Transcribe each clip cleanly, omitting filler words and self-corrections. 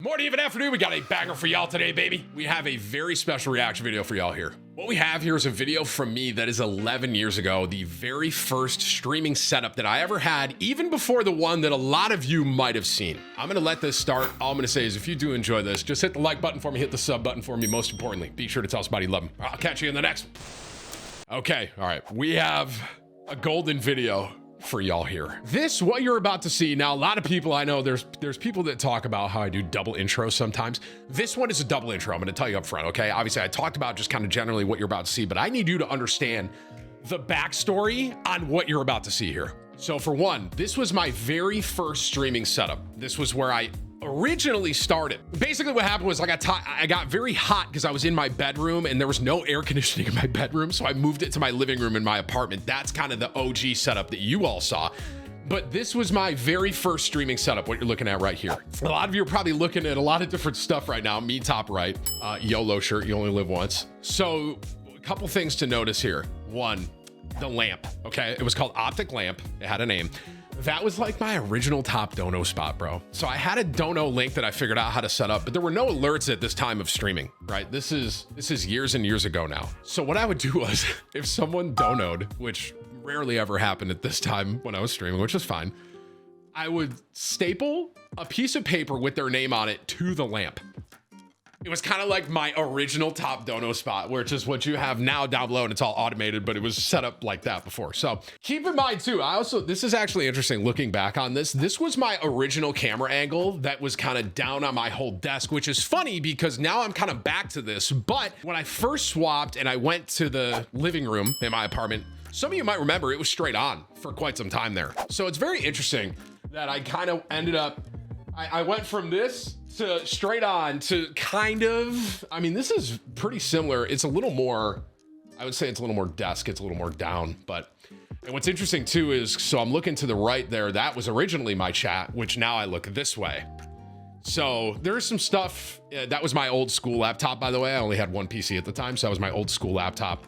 morning, even afternoon. We got a banger for y'all today, baby. We have a very special reaction video for y'all here. What we have here is a video from me that is 11 years ago, the very first streaming setup that I ever had, even before the one that a lot of you might have seen. I'm gonna let this start. All I'm gonna say is if you do enjoy this, just hit the like button for me, hit the sub button for me. Most importantly, be sure to tell somebody you love them. I'll catch you in the next one. Okay, all right. We have a golden video for y'all here. This, what you're about to see now, a lot of people I know, there's people that talk about how I do double intros sometimes. This one is a double intro. I'm going to tell you up front, okay? Obviously, I talked about just kind of generally what you're about to see, but I need you to understand the backstory on what you're about to see here. So for one, this was my very first streaming setup. This was where I originally started. Basically what happened was I got very hot because I was in my bedroom and there was no air conditioning in my bedroom. So I moved it to my living room in my apartment. That's kind of the OG setup that you all saw. But this was my very first streaming setup, what you're looking at right here. A lot of you are probably looking at a lot of different stuff right now. Me top right, YOLO shirt, you only live once. So a couple things to notice here. One, the lamp, okay? It was called Optic Lamp. It had a name. That was like my original top dono spot, bro. So I had a dono link that I figured out how to set up, but there were no alerts at this time of streaming, right? This is years and years ago now. So what I would do was if someone donoed, which rarely ever happened at this time when I was streaming, which is fine, I would staple a piece of paper with their name on it to the lamp. It was kind of like my original top dono spot, which is what you have now down below, and it's all automated, but it was set up like that before. So keep in mind too, this is actually interesting looking back on this. This was my original camera angle that was kind of down on my whole desk, which is funny because now I'm kind of back to this. But when I first swapped and I went to the living room in my apartment, some of you might remember it was straight on for quite some time there. So it's very interesting that I kind of ended up, I went from this to straight on to kind of, I mean, this is pretty similar. It's a little more, I would say it's a little more desk. It's a little more down, but, and what's interesting too is, so I'm looking to the right there. That was originally my chat, which now I look this way. So there's some stuff, that was my old school laptop, by the way. I only had one PC at the time. So that was my old school laptop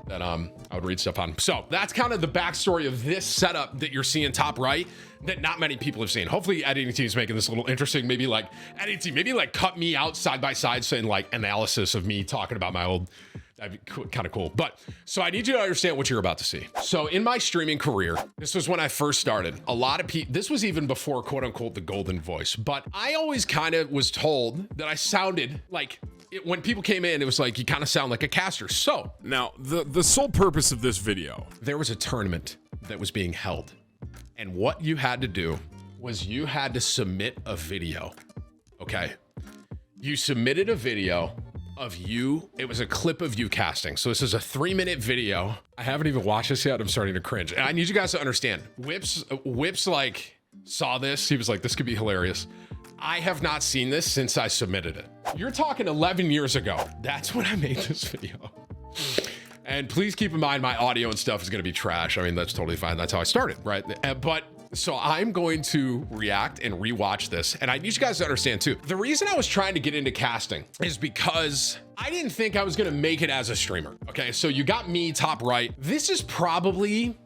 that I would read stuff on. So that's kind of the backstory of this setup that you're seeing top right that not many people have seen. Hopefully editing team's making this a little interesting. Maybe like editing team, maybe like cut me out side by side saying like analysis of me talking about my old, that'd be kind of cool. But so I need you to understand what you're about to see. So in my streaming career, this was when I first started. A lot of people, this was even before quote unquote the golden voice, but I always kind of was told that I sounded like, when people came in, it was like, you kind of sound like a caster. So now the sole purpose of this video, there was a tournament that was being held. And what you had to do was you had to submit a video. Okay. You submitted a video of you. It was a clip of you casting. So this is a 3-minute video. I haven't even watched this yet. I'm starting to cringe. And I need you guys to understand. Whips like saw this. He was like, this could be hilarious. I have not seen this since I submitted it. You're talking 11 years ago. That's when I made this video. And please keep in mind, my audio and stuff is going to be trash. I mean, that's totally fine. That's how I started, right? But so I'm going to react and rewatch this. And I need you guys to understand too. The reason I was trying to get into casting is because I didn't think I was going to make it as a streamer. Okay. So you got me top right. This is probably,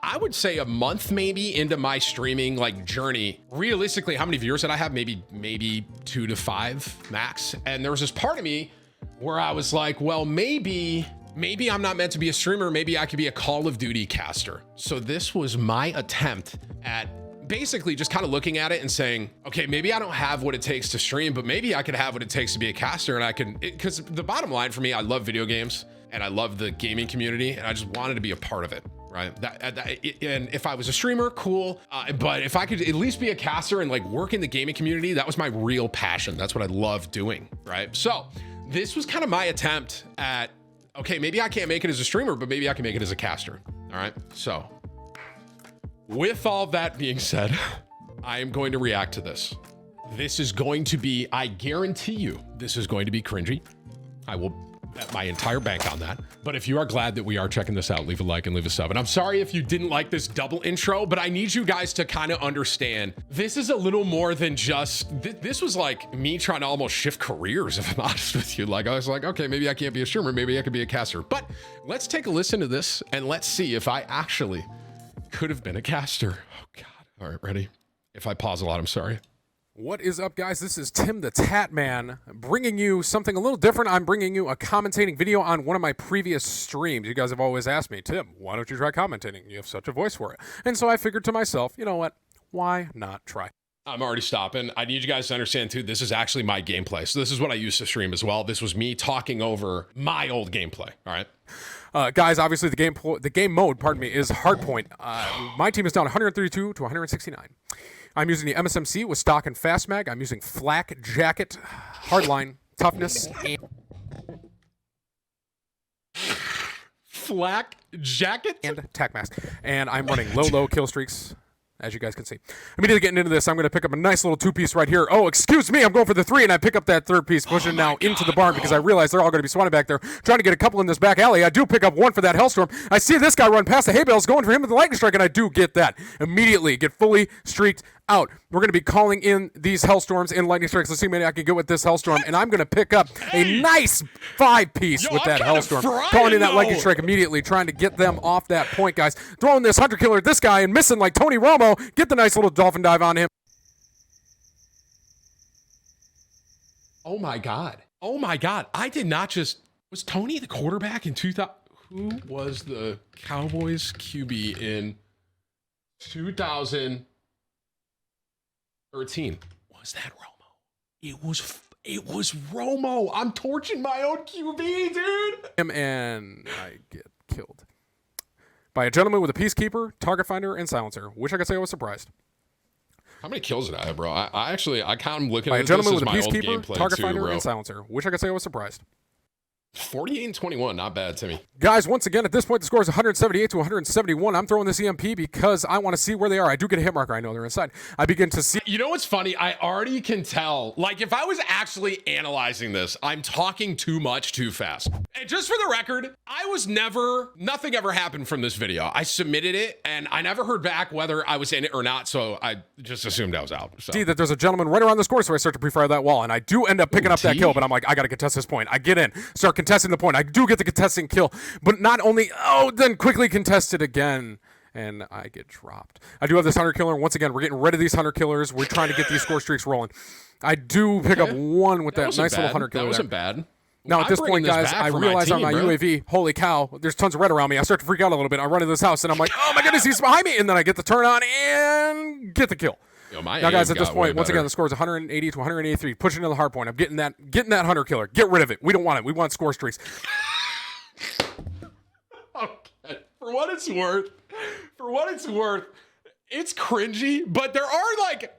I would say a month maybe into my streaming like journey. Realistically, how many viewers did I have? Maybe 2 to 5 max. And there was this part of me where I was like, well, maybe I'm not meant to be a streamer. Maybe I could be a Call of Duty caster. So this was my attempt at basically just kind of looking at it and saying, okay, maybe I don't have what it takes to stream, but maybe I could have what it takes to be a caster. And I can, because the bottom line for me, I love video games and I love the gaming community and I just wanted to be a part of it. Right. And if I was a streamer, cool. But if I could at least be a caster and like work in the gaming community, that was my real passion. That's what I love doing. Right. So this was kind of my attempt at, okay, maybe I can't make it as a streamer, but maybe I can make it as a caster. All right. So with all that being said, I am going to react to this. This is going to be, I guarantee you, this is going to be cringy. I will bet my entire bank on that. But if you are glad that we are checking this out, leave a like and leave a sub. And I'm sorry if you didn't like this double intro, but I need you guys to kind of understand this is a little more than just, this was like me trying to almost shift careers, if I'm honest with you. Like I was like, okay, maybe I can't be a streamer, maybe I could be a caster. But let's take a listen to this and let's see if I actually could have been a caster. Oh God. All right, ready? If I pause a lot, I'm sorry. What is up, guys? This is TimTheTatman bringing you something a little different. I'm bringing you a commentating video on one of my previous streams. You guys have always asked me, Tim, why don't you try commentating? You have such a voice for it. And so I figured to myself, you know what? Why not try? I'm already stopping. I need you guys to understand too, this is actually my gameplay. So this is what I used to stream as well. This was me talking over my old gameplay. All right. Guys, obviously the game mode, is hardpoint. My team is down 132 to 169. I'm using the MSMC with stock and fast mag. I'm using flak, jacket, hardline, toughness, and flak, jacket, and tac mask. And I'm running low kill streaks, as you guys can see. Immediately getting into this, I'm going to pick up a nice little two-piece right here. Oh, excuse me, I'm going for the three, and I pick up that third piece, pushing now into the barn because I realize they're all going to be swatting back there, trying to get a couple in this back alley. I do pick up one for that Hellstorm. I see this guy run past the hay bales, going for him with the lightning strike, and I do get that. Immediately get fully streaked out. We're going to be calling in these Hellstorms and lightning strikes. Let's see how many I can get with this Hellstorm, and I'm going to pick up a nice five-piece with that Hellstorm. Calling in that lightning strike immediately, trying to get them off that point, guys. Throwing this hunter killer at this guy and missing like Tony Romo. Get the nice little dolphin dive on him. Oh my God. Oh my God. I did not just, was Tony the quarterback in 2000? Who was the Cowboys QB in 2013? Was that Romo? It was Romo. I'm torching my own QB, dude. And I get killed by a gentleman with a peacekeeper, target finder, and silencer. Wish I could say I was surprised. How many kills did I have, bro? I kind of looking by at a gentleman this with a as my old peacekeeper, gameplay target too, finder, bro. and silencer. Wish I could say I was surprised. 48 and 21, not bad, Timmy. Guys, once again, at this point, the score is 178 to 171. I'm throwing this EMP because I want to see where they are. I do get a hit marker. I know they're inside. I begin to see. You know what's funny? I already can tell. Like, if I was actually analyzing this, I'm talking too much too fast. And just for the record, nothing ever happened from this video. I submitted it, and I never heard back whether I was in it or not, so I just assumed I was out. So. See that there's a gentleman right around this corner, so I start to pre-fire that wall, and I do end up picking up that kill, but I'm like, I got to contest this point. I get in, start contesting the point. I do get the contesting kill, but not only, then quickly contest it again, and I get dropped. I do have this hunter killer, and once again, we're getting rid of these hunter killers. We're trying to get these score streaks rolling. I do pick up one with that nice little hunter killer. That wasn't bad. Now, at this point, guys, I realize on my UAV, holy cow, there's tons of red around me. I start to freak out a little bit. I run into this house, and I'm like, oh my goodness, he's behind me. And then I get the turn on and get the kill. Yo, now, guys, at this point, once again, the score is 180 to 183. Pushing to the hard point. I'm getting that hunter killer. Get rid of it. We don't want it. We want score streaks. Okay. For what it's worth, it's cringy, but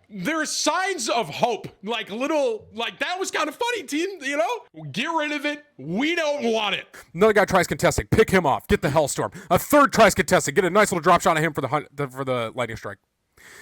there's signs of hope. Like that was kind of funny, team, you know? Get rid of it. We don't want it. Another guy tries contesting. Pick him off. Get the Hellstorm. A third tries contesting. Get a nice little drop shot of him for the lightning strike.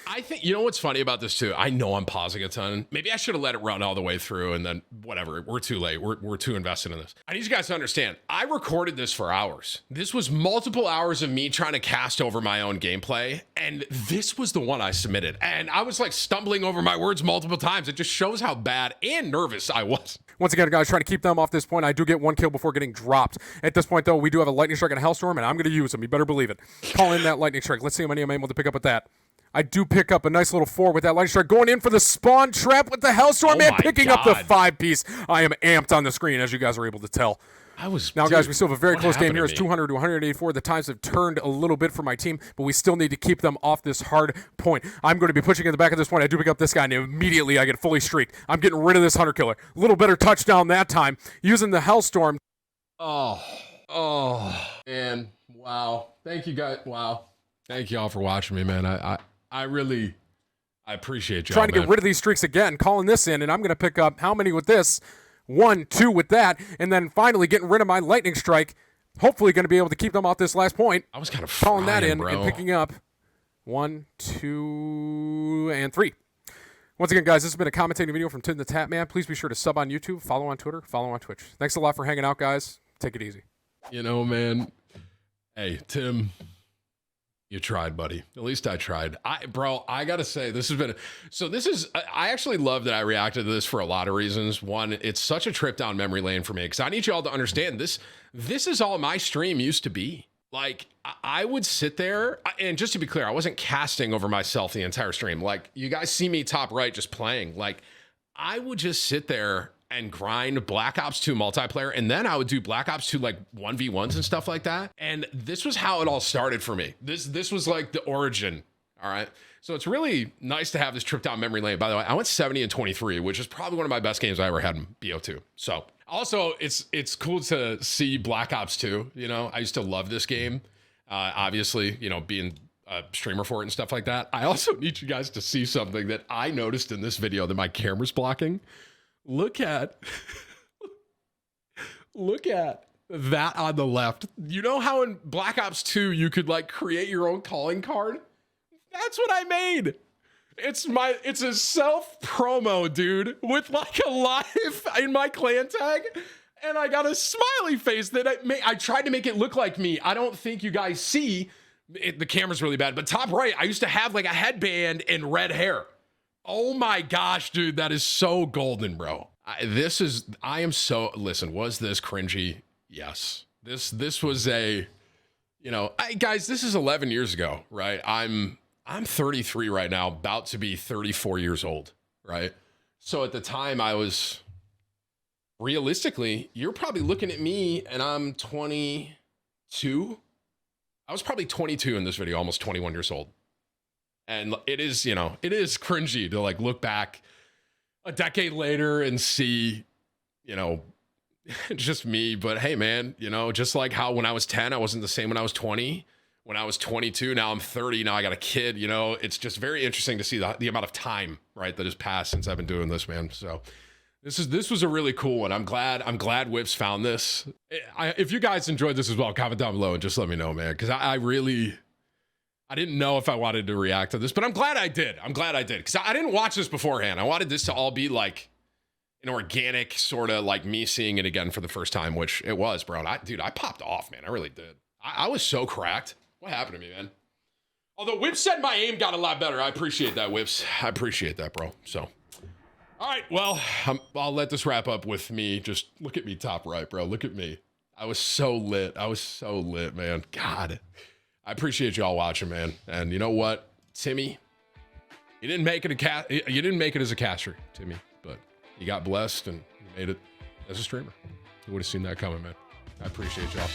I think, you know what's funny about this too? I know I'm pausing a ton. Maybe I should have let it run all the way through and then whatever. We're too late. We're too invested in this. I need you guys to understand. I recorded this for hours. This was multiple hours of me trying to cast over my own gameplay. And this was the one I submitted. And I was like stumbling over my words multiple times. It just shows how bad and nervous I was. Once again, guys, trying to keep them off this point. I do get one kill before getting dropped. At this point, though, we do have a lightning strike and a Hellstorm, and I'm going to use them. You better believe it. Call in that lightning strike. Let's see how many I'm able to pick up with that. I do pick up a nice little 4 with that lightning strike. Going in for the spawn trap with the Hellstorm, and picking up the 5-piece. I am amped on the screen, as you guys are able to tell. Now, guys, we still have a very close game here. It's 200 to 184. The times have turned a little bit for my team, but we still need to keep them off this hard point. I'm going to be pushing in the back of this point. I do pick up this guy, and immediately I get fully streaked. I'm getting rid of this hunter killer. A little better touchdown that time, using the Hellstorm. Oh, man. Wow. Thank you, guys. Wow. Thank you all for watching me, man. I appreciate you. Trying to get rid of these streaks again, calling this in, and I'm going to pick up how many with this? 1, 2 with that, and then finally getting rid of my lightning strike. Hopefully going to be able to keep them off this last point. I was kind of calling that in and picking up 1, 2, and 3. Once again, guys, this has been a commentating video from TimTheTatman. Please be sure to sub on YouTube, follow on Twitter, follow on Twitch. Thanks a lot for hanging out, guys. Take it easy. You know, man. Hey, Tim. You tried, buddy. At least I tried. Bro, I gotta say, I actually love that I reacted to this for a lot of reasons. One, it's such a trip down memory lane for me because I need you all to understand this is all my stream used to be. Like, I would sit there, and just to be clear, I wasn't casting over myself the entire stream. Like, you guys see me top right just playing. Like, I would just sit there and grind Black Ops 2 multiplayer, and then I would do Black Ops 2 like 1v1s and stuff like that. And this was how it all started for me. This was like the origin, all right? So it's really nice to have this trip down memory lane. By the way, I went 70 and 23, which is probably one of my best games I ever had in BO2. So also, it's cool to see Black Ops 2. You know, I used to love this game. Obviously, you know, being a streamer for it and stuff like that. I also need you guys to see something that I noticed in this video that my camera's blocking. Look at that on the left. You know how in Black Ops 2 you could like create your own calling card? That's what I made. It's a self promo, dude, with like a live in my clan tag, and I got a smiley face that I tried to make it look like me. I don't think you guys see it, the camera's really bad, but top right, I used to have like a headband and red hair. Oh my gosh, dude, that is so golden, bro. Listen, was this cringy? Yes. This was a, you know, guys, this is 11 years ago, right? I'm 33 right now, about to be 34 years old, right? So at the time I was, realistically, you're probably looking at me and I'm 22. I was probably 22 in this video, almost 21 years old. And it is, you know, it is cringy to like look back a decade later and see, you know, just me. But hey, man, you know, just like how when I was 10, I wasn't the same when I was 20. When I was 22, now I'm 30, now I got a kid, you know, it's just very interesting to see the amount of time, right, that has passed since I've been doing this, man. So this was a really cool one. I'm glad Whips found this. If you guys enjoyed this as well, comment down below and just let me know, man, because I didn't know if I wanted to react to this, but I'm glad I did. Because I didn't watch this beforehand. I wanted this to all be like an organic sort of like me seeing it again for the first time, which it was, bro. And I popped off, man. I really did. I was so cracked. What happened to me, man? Although Whips said my aim got a lot better. I appreciate that, Whips. I appreciate that, bro. So, all right, well, I'll let this wrap up with me. Just look at me top right, bro. Look at me. I was so lit, man. God, I appreciate y'all watching, man. And you know what, Timmy, you didn't make it as a caster, Timmy, but you got blessed and you made it as a streamer. You would have seen that coming, man. I appreciate y'all.